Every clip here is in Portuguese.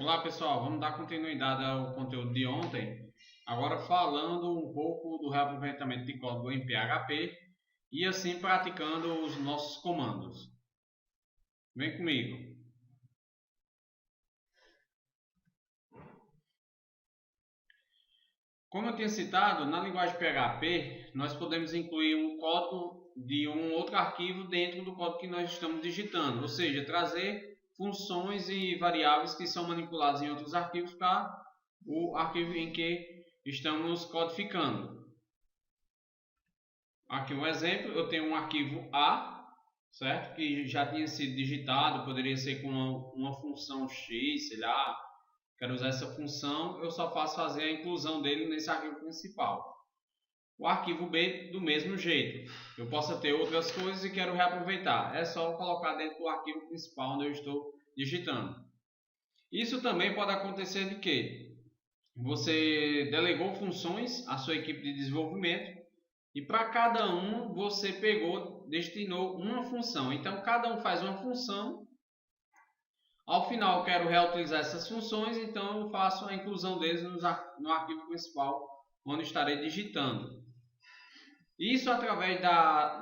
Olá pessoal, vamos dar continuidade ao conteúdo de ontem, agora falando um pouco do reaproveitamento de código em PHP e assim praticando os nossos comandos. Vem comigo. Como eu tinha citado, na linguagem PHP nós podemos incluir um código de um outro arquivo dentro do código que nós estamos digitando, ou seja, trazer funções e variáveis que são manipuladas em outros arquivos para o arquivo em que estamos codificando. Aqui um exemplo, eu tenho um arquivo A, certo? Que já tinha sido digitado, poderia ser com uma função X, sei lá, quero usar essa função, eu só faço fazer a inclusão dele nesse arquivo principal. O arquivo B do mesmo jeito, eu posso ter outras coisas e quero reaproveitar, é só colocar dentro do arquivo principal onde eu estou digitando. Isso também pode acontecer de que você delegou funções à sua equipe de desenvolvimento e para cada um você destinou uma função. Então cada um faz uma função. Ao final eu quero reutilizar essas funções, então eu faço a inclusão deles no arquivo principal onde estarei digitando. Isso através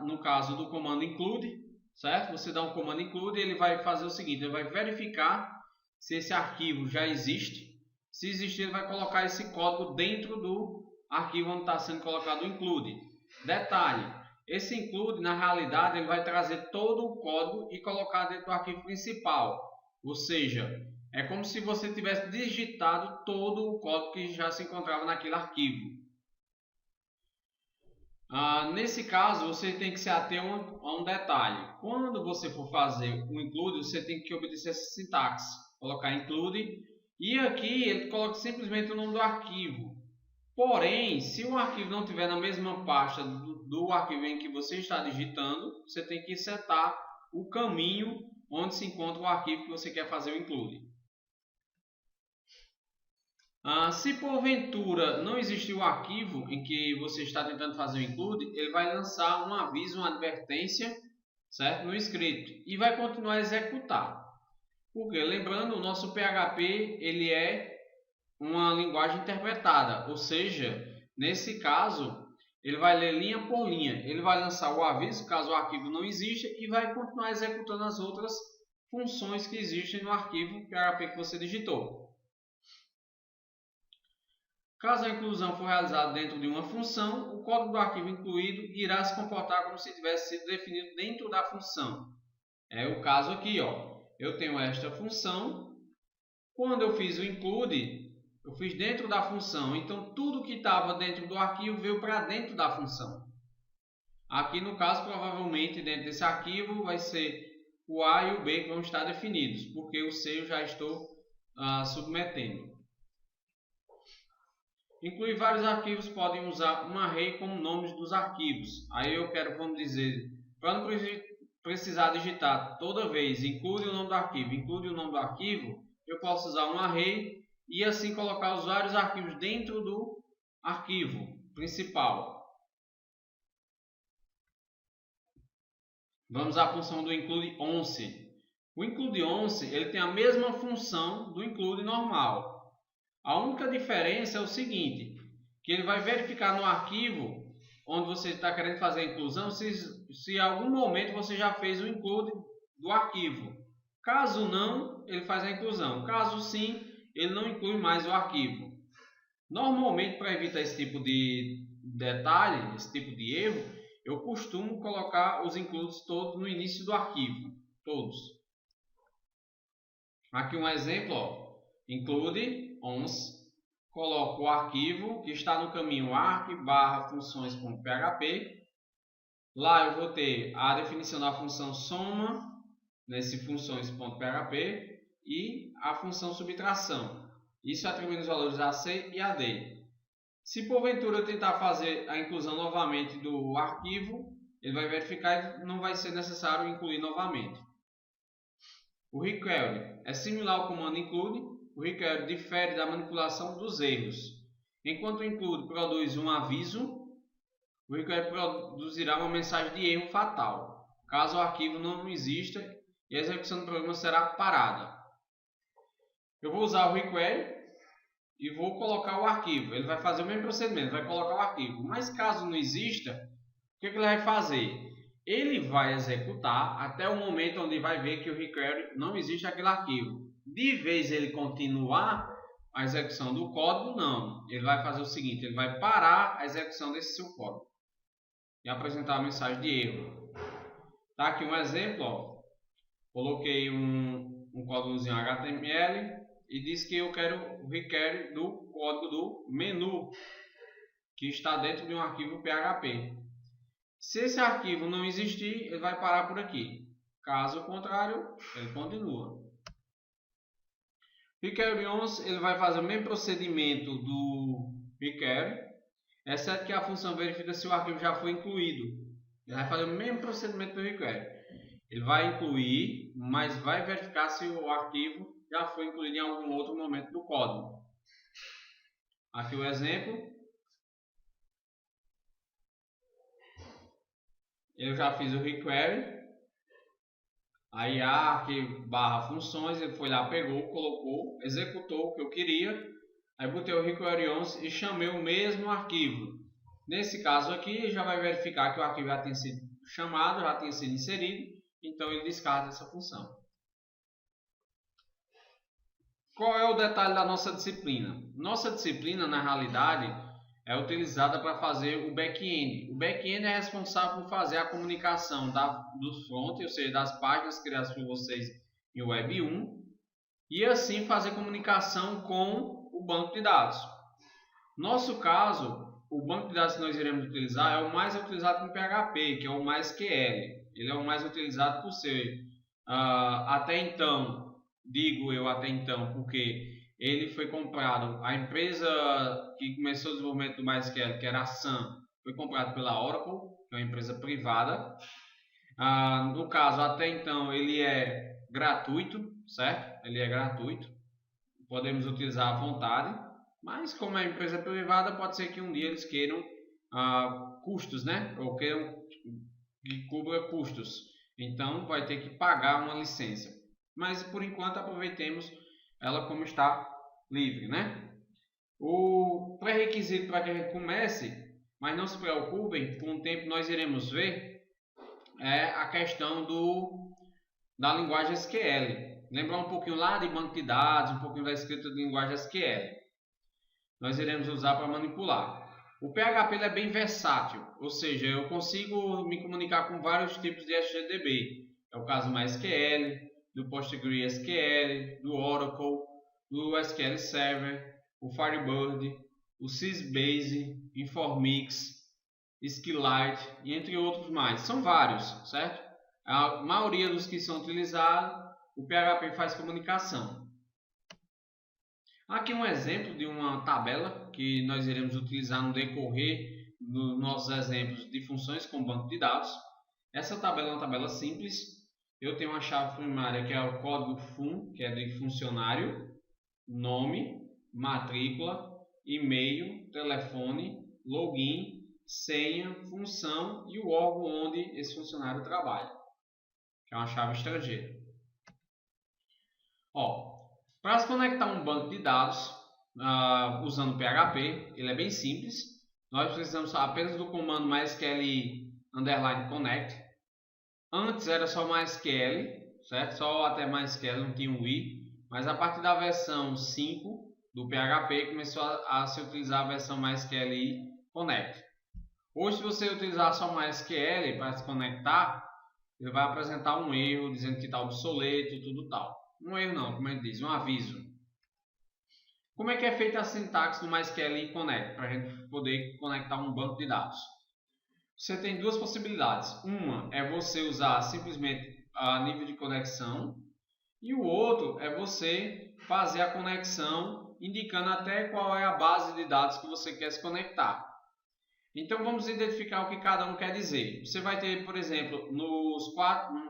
no caso do comando include, certo? Você dá um comando include e ele vai fazer o seguinte, ele vai verificar se esse arquivo já existe. Se existir, ele vai colocar esse código dentro do arquivo onde está sendo colocado o include. Detalhe, esse include na realidade ele vai trazer todo o código e colocar dentro do arquivo principal. Ou seja, é como se você tivesse digitado todo o código que já se encontrava naquele arquivo. Nesse caso, você tem que se ater a um detalhe. Quando você for fazer o include, você tem que obedecer essa sintaxe. Colocar include e aqui ele coloca simplesmente o nome do arquivo. Porém, se o arquivo não estiver na mesma pasta do arquivo em que você está digitando, você tem que setar o caminho onde se encontra o arquivo que você quer fazer o include. Se porventura não existir o arquivo em que você está tentando fazer o include, ele vai lançar um aviso, uma advertência, certo? No script e vai continuar a executar. Porque, lembrando, o nosso PHP ele é uma linguagem interpretada, ou seja, nesse caso, ele vai ler linha por linha, ele vai lançar o aviso caso o arquivo não exista e vai continuar executando as outras funções que existem no arquivo PHP que você digitou. Caso a inclusão for realizada dentro de uma função, o código do arquivo incluído irá se comportar como se tivesse sido definido dentro da função. É o caso aqui, ó. Eu tenho esta função. Quando eu fiz o include, eu fiz dentro da função. Então, tudo que estava dentro do arquivo veio para dentro da função. Aqui, no caso, provavelmente, dentro desse arquivo, vai ser o A e o B que vão estar definidos, porque o C eu já estou submetendo. Incluir vários arquivos podem usar um array como nomes dos arquivos. Aí eu quero, vamos dizer, para não precisar digitar toda vez, include o nome do arquivo, eu posso usar um array e assim colocar os vários arquivos dentro do arquivo principal. Vamos à função do include once. O include once ele tem a mesma função do include normal. A única diferença é o seguinte, que ele vai verificar no arquivo onde você está querendo fazer a inclusão se em algum momento você já fez o include do arquivo. Caso não, ele faz a inclusão. Caso sim, ele não inclui mais o arquivo. Normalmente, para evitar esse tipo de detalhe, esse tipo de erro, eu costumo colocar os includes todos no início do arquivo. Todos. Aqui um exemplo, ó. Include once, coloco o arquivo que está no caminho arc/funções.php. Lá eu vou ter a definição da função soma, nesse funções.php, e a função subtração. Isso atribuindo os valores a C e a D. Se porventura eu tentar fazer a inclusão novamente do arquivo, ele vai verificar e não vai ser necessário incluir novamente. O require é similar ao comando include. O require difere da manipulação dos erros. Enquanto o include produz um aviso, o require produzirá uma mensagem de erro fatal, caso o arquivo não exista e a execução do programa será parada. Eu vou usar o require e vou colocar o arquivo. Ele vai fazer o mesmo procedimento, vai colocar o arquivo. Mas caso não exista, o que ele vai fazer? Ele vai executar até o momento onde vai ver que o require não existe aquele arquivo. De vez ele continuar a execução do código, não. Ele vai fazer o seguinte, ele vai parar a execução desse seu código e apresentar a mensagem de erro. Tá aqui um exemplo, ó. Coloquei um códigozinho HTML e disse que eu quero o require do código do menu que está dentro de um arquivo PHP. Se esse arquivo não existir, ele vai parar por aqui. Caso contrário, ele continua. Require once, ele vai fazer o mesmo procedimento do require, exceto que a função verifica se o arquivo já foi incluído. Ele vai fazer o mesmo procedimento do require. Ele vai incluir, mas vai verificar se o arquivo já foi incluído em algum outro momento do código. Aqui o exemplo. Eu já fiz o require. Aí arquivo barra funções, ele foi lá, pegou, colocou, executou o que eu queria. Aí botei o require once e chamei o mesmo arquivo. Nesse caso aqui, já vai verificar que o arquivo já tem sido chamado, já tem sido inserido. Então ele descarta essa função. Qual é o detalhe da nossa disciplina? Nossa disciplina, na realidade, é utilizada para fazer o back-end. O back-end é responsável por fazer a comunicação do front, ou seja, das páginas criadas por vocês em Web 1, e assim fazer comunicação com o banco de dados. Nosso caso, o banco de dados que nós iremos utilizar é o mais utilizado no PHP, que é o MySQL. Ele é o mais utilizado por ser, até então, digo eu até então, porque ele foi comprado, a empresa que começou o desenvolvimento do MySQL, que era a Sun, foi comprada pela Oracle, que é uma empresa privada. No caso, até então, ele é gratuito, certo? Ele é gratuito, podemos utilizar à vontade, mas como é empresa privada, pode ser que um dia eles queiram custos, né? Ou queiram que cubra custos. Então, vai ter que pagar uma licença. Mas, por enquanto, aproveitemos ela como está livre, né? O pré-requisito para que a gente comece, mas não se preocupem, com o tempo nós iremos ver, é a questão da linguagem SQL. Lembrar um pouquinho lá de banco de dados, um pouquinho da escrita de linguagem SQL. Nós iremos usar para manipular. O PHP ele é bem versátil, ou seja, eu consigo me comunicar com vários tipos de HTTP. É o caso do MySQL, do PostgreSQL, do Oracle, do SQL Server, o Firebird, o Sysbase, Informix, SQLite e entre outros mais. São vários, certo? A maioria dos que são utilizados, o PHP faz comunicação. Aqui um exemplo de uma tabela que nós iremos utilizar no decorrer dos nossos exemplos de funções com banco de dados. Essa tabela é uma tabela simples. Eu tenho uma chave primária que é o código fun, que é de funcionário, nome, matrícula, e-mail, telefone, login, senha, função e o órgão onde esse funcionário trabalha, que é uma chave estrangeira. Para se conectar a um banco de dados usando PHP, ele é bem simples. Nós precisamos apenas do comando MySQL_connect. Antes era só MySQL, certo? Só até MySQL, não tinha um i. Mas a partir da versão 5 do PHP começou a se utilizar a versão MySQL Connect. Hoje, se você utilizar só MySQL para se conectar, ele vai apresentar um erro dizendo que está obsoleto, tudo tal. Um erro não, como ele diz, um aviso. Como é que é feita a sintaxe do MySQL Connect para a gente poder conectar um banco de dados? Você tem duas possibilidades. Uma é você usar simplesmente a nível de conexão e o outro é você fazer a conexão indicando até qual é a base de dados que você quer se conectar. Então vamos identificar o que cada um quer dizer. Você vai ter, por exemplo,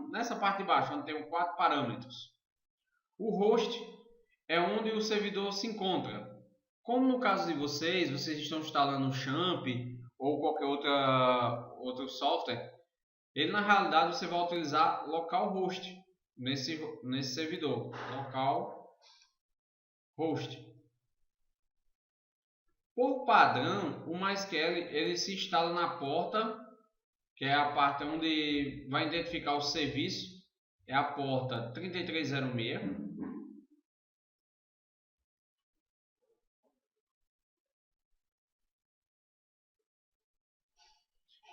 nessa parte de baixo, onde tem 4 parâmetros. O host é onde o servidor se encontra. Como no caso de vocês estão instalando o Champ ou qualquer outro software, ele na realidade você vai utilizar localhost nesse servidor, host. Por padrão, o MySQL ele se instala na porta, que é a parte onde vai identificar o serviço, é a porta 3306.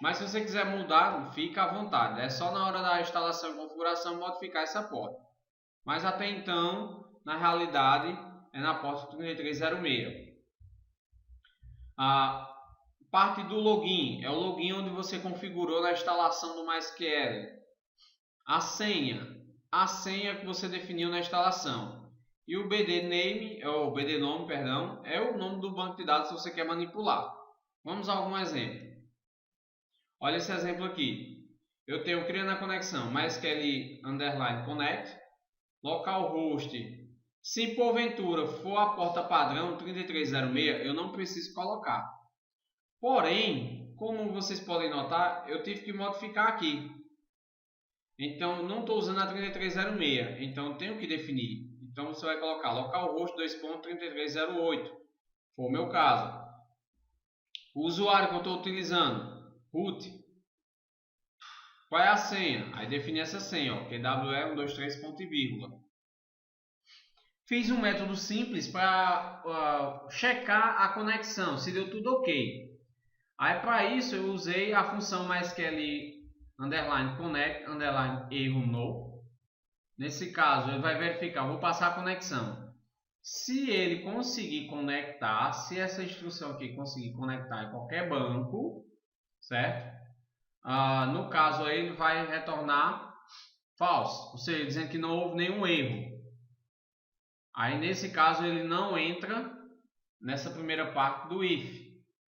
Mas se você quiser mudar, fica à vontade. É só na hora da instalação e configuração modificar essa porta. Mas até então, na realidade, é na porta 3306. A parte do login é o login onde você configurou na instalação do MySQL. A senha que você definiu na instalação. E o BD name, é o nome do banco de dados que você quer manipular. Vamos a algum exemplo. Olha esse exemplo aqui. Eu tenho criando a conexão MySQL _connect, localhost. Se porventura for a porta padrão 3306, eu não preciso colocar. Porém, como vocês podem notar, eu tive que modificar aqui. Então, não estou usando a 3306, então eu tenho que definir. Então, você vai colocar localhost 2.3308, foi o meu caso. O usuário que eu estou utilizando, root. Qual é a senha? Aí defini essa senha, ó, QWE123. Fiz um método simples para checar a conexão, se deu tudo ok. Aí para isso eu usei a função MySQL _connect _erro no. Nesse caso ele vai verificar, vou passar a conexão. Se ele conseguir conectar, se essa instrução aqui conseguir conectar em qualquer banco, certo? No caso aí ele vai retornar false, ou seja, dizendo que não houve nenhum erro. Aí nesse caso ele não entra nessa primeira parte do if.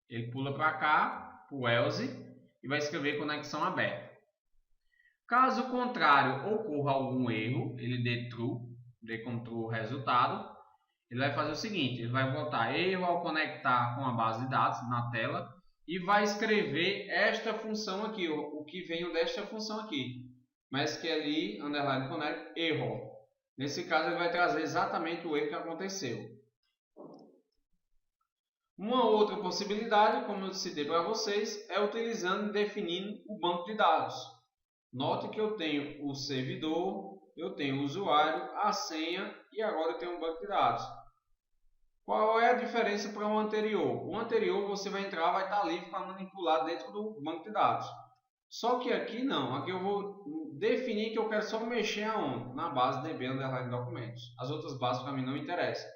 Ele pula para cá, para o else, e vai escrever conexão aberta. Caso contrário ocorra algum erro, ele dê true, dê como true o resultado, ele vai fazer o seguinte, ele vai botar erro ao conectar com a base de dados na tela e vai escrever esta função aqui, o que vem desta função aqui, MySQL _connect error. Nesse caso ele vai trazer exatamente o erro que aconteceu. Uma outra possibilidade, como eu citei para vocês, é utilizando e definindo o banco de dados. Note que eu tenho o servidor, eu tenho o usuário, a senha e agora eu tenho um banco de dados. Qual é a diferença para o anterior? O anterior você vai entrar, vai estar livre para manipular dentro do banco de dados. Só que aqui não, aqui eu vou definir que eu quero só mexer aonde? Na base DB _ documentos. As outras bases para mim não interessam.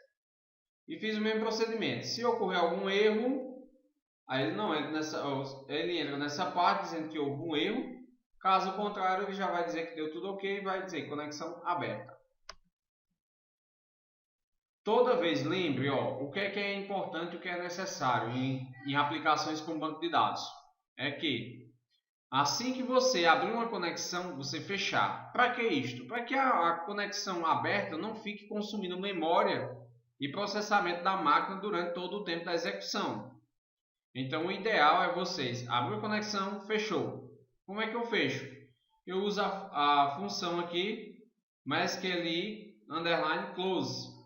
E fiz o mesmo procedimento. Se ocorrer algum erro, aí ele não entra ele entra nessa parte dizendo que houve um erro. Caso contrário, ele já vai dizer que deu tudo ok e vai dizer conexão aberta. Toda vez lembre, o que é importante e o que é necessário em aplicações com banco de dados. É que assim que você abrir uma conexão, você fechar. Para que isto? Para que a conexão aberta não fique consumindo memória e processamento da máquina durante todo o tempo da execução. Então o ideal é vocês abrir a conexão, fechou. Como é que eu fecho? Eu uso a função aqui MySQL _close.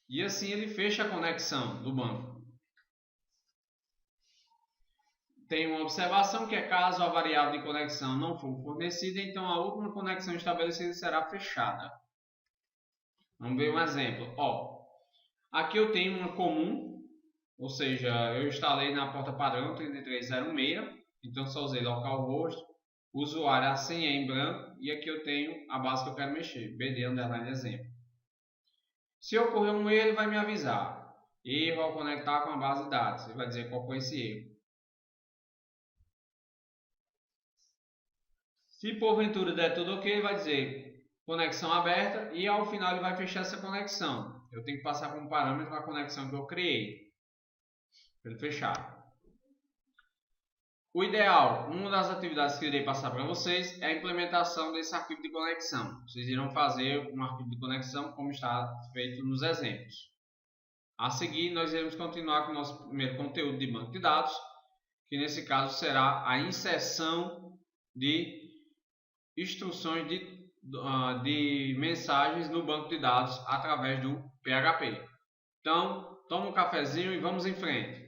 E assim ele fecha a conexão do banco. Tem uma observação que é caso a variável de conexão não for fornecida, então a última conexão estabelecida será fechada. Vamos ver um exemplo. Aqui eu tenho uma comum, ou seja, eu instalei na porta padrão 3306, então só usei localhost, usuário, a senha em branco e aqui eu tenho a base que eu quero mexer, BD _ exemplo. Se ocorrer um erro, ele vai me avisar. Erro ao conectar com a base de dados, ele vai dizer qual foi esse erro. Se porventura der tudo ok, ele vai dizer conexão aberta e ao final ele vai fechar essa conexão. Eu tenho que passar como parâmetro a conexão que eu criei para ele fechar. O ideal, uma das atividades que eu irei passar para vocês é a implementação desse arquivo de conexão. Vocês irão fazer um arquivo de conexão como está feito nos exemplos. A seguir, nós iremos continuar com o nosso primeiro conteúdo de banco de dados, que nesse caso será a inserção de instruções de mensagens no banco de dados através do PHP. Então, toma um cafezinho e vamos em frente.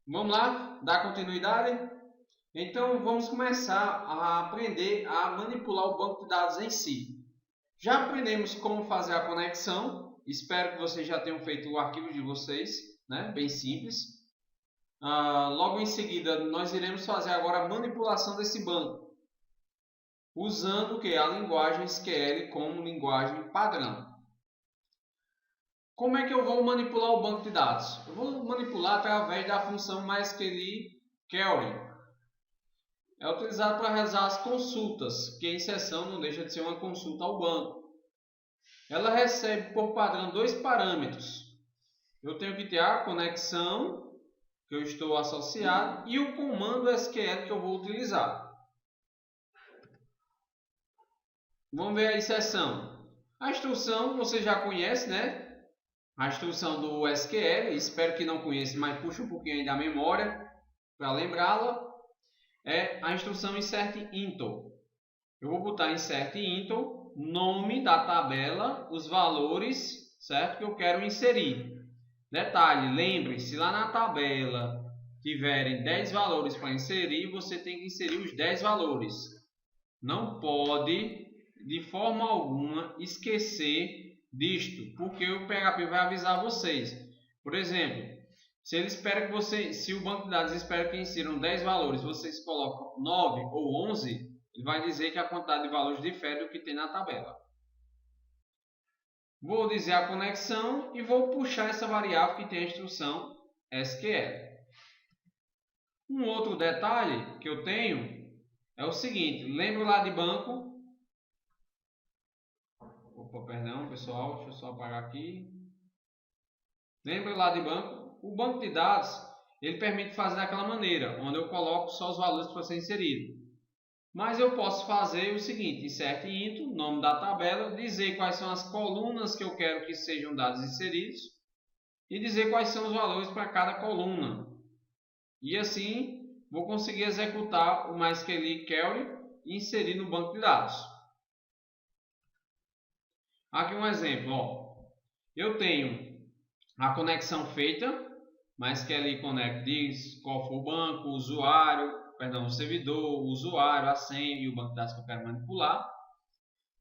Vamos lá, dar continuidade? Então, vamos começar a aprender a manipular o banco de dados em si. Já aprendemos como fazer a conexão. Espero que vocês já tenham feito o arquivo de vocês, né? Bem simples. Logo em seguida, nós iremos fazer agora a manipulação desse banco, usando a linguagem SQL como linguagem padrão. Como é que eu vou manipular o banco de dados? Eu vou manipular através da função MySQL-Query. É utilizado para realizar as consultas, que em sessão não deixa de ser uma consulta ao banco. Ela recebe por padrão dois parâmetros. Eu tenho que ter a conexão que eu estou associado e o comando SQL que eu vou utilizar. Vamos ver a exceção. A instrução você já conhece, né? A instrução do SQL, espero que não conheça, mas puxa um pouquinho aí da memória para lembrá-la. É a instrução insert_into. Eu vou botar insert_into, nome da tabela, os valores, certo? Que eu quero inserir. Detalhe, lembre, se lá na tabela tiverem 10 valores para inserir, você tem que inserir os 10 valores. Não pode, de forma alguma, esquecer disto, porque o PHP vai avisar vocês. Por exemplo, se ele espera que se o banco de dados espera que insiram 10 valores, vocês colocam 9 ou 11, ele vai dizer que a quantidade de valores difere do que tem na tabela. Vou dizer a conexão e vou puxar essa variável que tem a instrução SQL. Um outro detalhe que eu tenho é o seguinte, lembra lá de banco? Opa, perdão pessoal, deixa eu só apagar aqui. Lembra lá de banco? O banco de dados, ele permite fazer daquela maneira, onde eu coloco só os valores para ser inserido. Mas eu posso fazer o seguinte, insert_into, nome da tabela, dizer quais são as colunas que eu quero que sejam dados inseridos e dizer quais são os valores para cada coluna. E assim, vou conseguir executar o MySQL e inserir no banco de dados. Aqui um exemplo, ó. Eu tenho a conexão feita, MySQL Connect diz qual for o banco, o usuário, o servidor, o usuário, a senha e o banco de dados que eu quero manipular.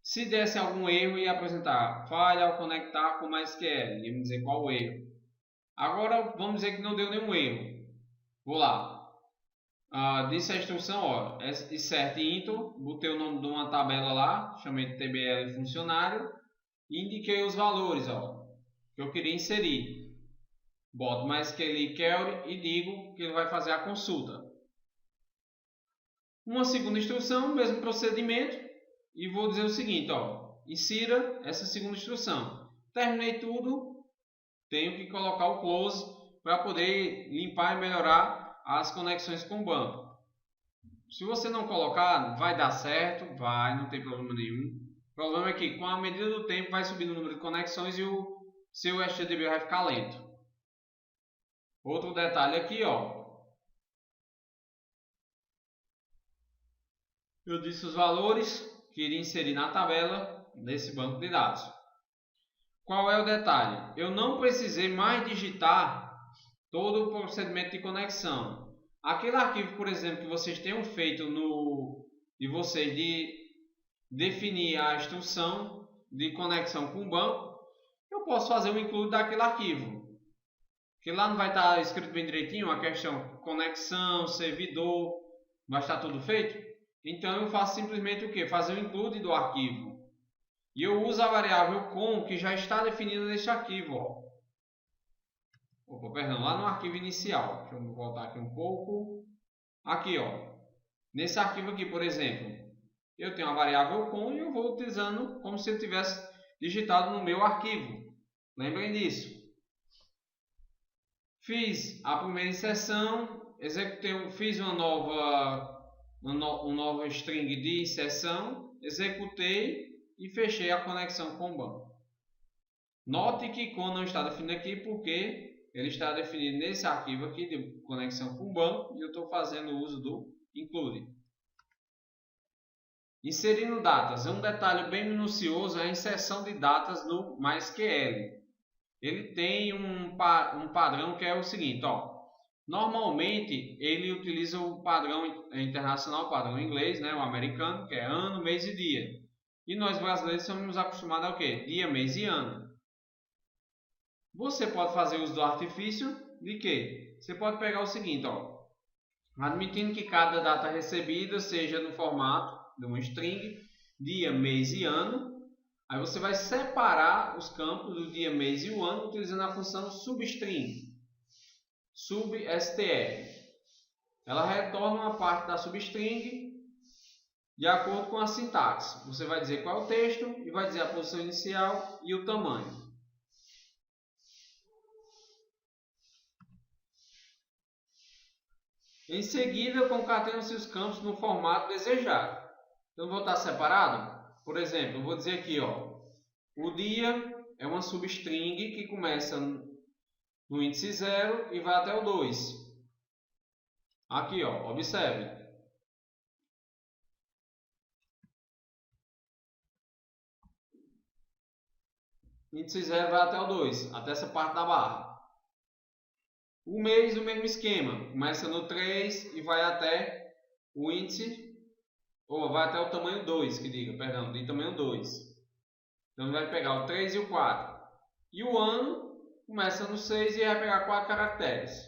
Se desse algum erro, ia apresentar falha ao conectar com MySQL, ia me dizer qual o erro. Agora vamos dizer que não deu nenhum erro. Vou lá. Disse a instrução, ó, insert_into, botei o nome de uma tabela lá, chamei de TBL funcionário e indiquei os valores, ó, que eu queria inserir. Boto MySQL e digo que ele vai fazer a consulta. Uma segunda instrução, mesmo procedimento, e vou dizer o seguinte, ó, insira essa segunda instrução. Terminei tudo, tenho que colocar o close para poder limpar e melhorar as conexões com o banco. Se você não colocar, vai dar certo, vai, não tem problema nenhum. O problema é que com a medida do tempo vai subindo o número de conexões e o seu HTTP vai ficar lento. Outro detalhe aqui, ó. Eu disse os valores que iria inserir na tabela desse banco de dados. Qual é o detalhe? Eu não precisei mais digitar todo o procedimento de conexão. Aquele arquivo, por exemplo, que vocês tenham feito de definir a instrução de conexão com o banco, eu posso fazer um include daquele arquivo. Que lá não vai estar escrito bem direitinho a questão conexão, servidor, vai estar tudo feito. Então eu faço simplesmente o que? Fazer o include do arquivo. E eu uso a variável com que já está definida neste arquivo. Ó. Opa, perdão, lá no arquivo inicial. Deixa eu voltar aqui um pouco. Aqui, ó. Nesse arquivo aqui, por exemplo, eu tenho a variável com e eu vou utilizando como se eu tivesse digitado no meu arquivo. Lembrem disso. Fiz a primeira inserção, fiz uma nova string de inserção, executei e fechei a conexão com o banco. Note que com não está definido aqui porque ele está definido nesse arquivo aqui de conexão com o banco e eu estou fazendo uso do include. Inserindo datas. Um detalhe bem minucioso é a inserção de datas no MySQL. Ele tem um padrão que é o seguinte, ó. Normalmente ele utiliza o padrão internacional, o padrão inglês, né, o americano, que é ano, mês e dia. E nós brasileiros somos acostumados ao quê? Dia, mês e ano. Você pode fazer uso do artifício de quê? Você pode pegar o seguinte, ó. Admitindo que cada data recebida seja no formato de uma string, dia, mês e ano. Aí você vai separar os campos do dia, mês e o ano utilizando a função substring, substr. Ela retorna uma parte da substring de acordo com a sintaxe. Você vai dizer qual é o texto e vai dizer a posição inicial e o tamanho. Em seguida, concatena-se os campos no formato desejado. Então, vou estar separado. Por exemplo, eu vou dizer aqui, ó, o dia é uma substring que começa no índice 0 e vai até o 2. Aqui, ó, observe. Índice 0 vai até o 2, até essa parte da barra. O mês, o mesmo esquema. Começa no 3 e vai até o índice, ou vai até o tamanho 2, de tamanho 2. Então vai pegar o 3 e o 4. E o ano começa no 6 e vai pegar 4 caracteres.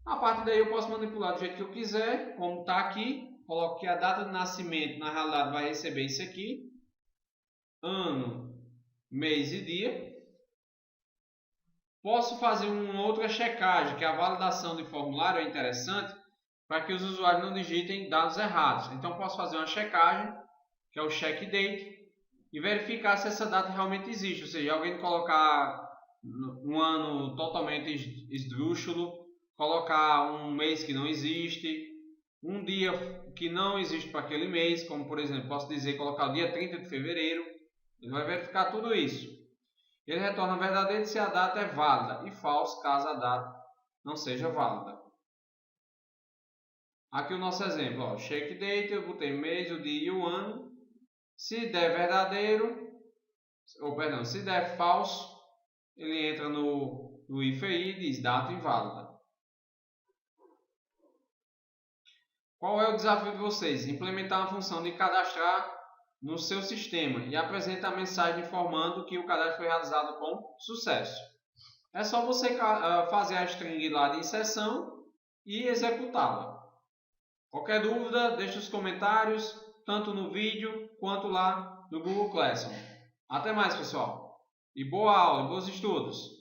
A partir daí eu posso manipular do jeito que eu quiser, como está aqui. Coloco que a data de nascimento na realidade vai receber isso aqui. Ano, mês e dia. Posso fazer uma outra checagem, que a validação de formulário é interessante para que os usuários não digitem dados errados. Então posso fazer uma checagem, que é o check date, e verificar se essa data realmente existe. Ou seja, alguém colocar um ano totalmente esdrúxulo, colocar um mês que não existe, um dia que não existe para aquele mês, como por exemplo, posso dizer, colocar o dia 30 de fevereiro, ele vai verificar tudo isso. Ele retorna verdadeiro se a data é válida e falso caso a data não seja válida. Aqui o nosso exemplo, ó, check date, eu botei mês, o dia e o ano. Se der verdadeiro, se der falso, ele entra no if aí e diz data inválida. Qual é o desafio de vocês? Implementar uma função de cadastrar no seu sistema e apresenta a mensagem informando que o cadastro foi realizado com sucesso. É só você fazer a string lá de inserção e executá-la. Qualquer dúvida, deixe os comentários, tanto no vídeo quanto lá no Google Classroom. Até mais, pessoal! E boa aula, bons estudos!